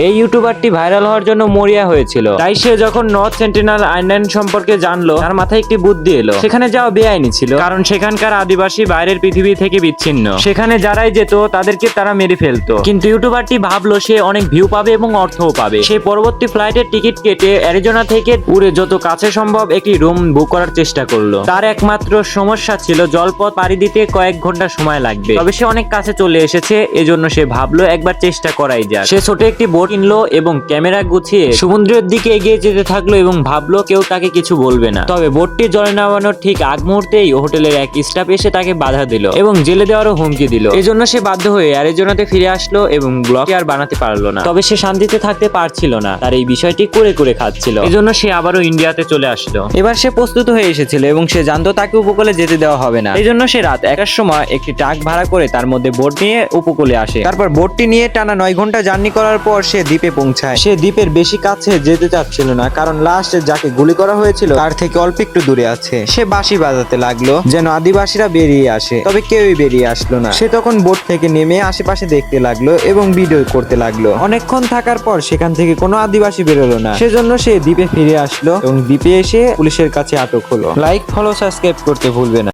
এই ইউটিউবারটি ভাইরাল হওয়ার জন্য মরিয়া হয়েছিল। তাই সে যখন নর্থ সেন্টিনেল আইল্যান্ড সম্পর্কে জানলো, তার মাথায় একটি বুদ্ধি এলো। সেখানে যাওয়া বেআইনি ছিল, কারণ সেখানকার আদিবাসী বাইরের পৃথিবী থেকে বিচ্ছিন্ন। সেখানে যারাই যেত তাদেরকে তারা মেরে ফেলতো। কিন্তু ইউটিউবারটি ভাবলো সে অনেক ভিউ পাবে এবং অর্থও পাবে। সে পরবর্তী ফ্লাইটের টিকিট কেটে অ্যারিজোনা থেকে উড়ে যত কাছে সম্ভব একটি রুম বুক করার চেষ্টা করলো। তার একমাত্র সমস্যা ছিল জলপথ পাড়ি দিতে কয়েক ঘন্টা সময় লাগবে। তবে সে অনেক কাছে চলে এসেছে, এজন্য সে ভাবলো একবার চেষ্টা করাই যাক। সে ছোট একটি বোট কিনলো এবং ক্যামেরা গুছিয়ে সমুদ্রের দিকে এগিয়ে যেতে থাকলো এবং ভাবলো কেউ তাকে কিছু বলবে না। তবে বোটটি জলে নামানোর ঠিক আগ মুহূর্তেই হোটেলের এক স্টাফ এসে তাকে বাধা দিল এবং জেলে দেওয়ারও হুমকি দিল। এজন্য সে বাধ্য হয়ে অ্যারিজোনাতে ফিরে আসলো এবং ব্লগ আর বানাতে পারলো না। তবে সে শান্তিতে থাকতে পারছিল না, তার এই বিষয়টি করে করে খাচ্ছিল। এজন্য সে আবারও ইন্ডিয়াতে চলে আসলো। এবার সে প্রস্তুত হয়ে এসেছিল এবং সে জানতো তাকে উপকূলে যেতে দেওয়া হবে না। এজন্য সে রাত 1টার সময় একটি ট্রাক ভাড়া করে তার মধ্যে বোট নিয়ে উপকূলে আসে। তারপর বোটটি নিয়ে টানা 9 ঘন্টা জার্নি করার পর সে দ্বীপে পৌঁছায়। সে দ্বীপের বেশি কাছে যেতে চাচ্ছিল না, কারণ লাস্টে যাকে গুলি করা হয়েছিল তার থেকে অল্প একটু দূরে আছে। সে বাঁশি বাজাতে লাগলো যেন আদিবাসীরা বেরিয়ে আসে, তবে কেউই বেরিয়ে আসলো না। সে তখন বোট থেকে নেমে আশেপাশে দেখতে লাগলো এবং ভিডিও করতে লাগলো। অনেকক্ষণ থাকার পর সেখান থেকে কোনো আদিবাসী বেরোলো না, সেজন্য সে দ্বীপে ফিরে আসলো এবং দ্বীপে এসে পুলিশের কাছে আটক হলো। লাইক, ফলো, সাবস্ক্রাইব করতে ভুলবে না।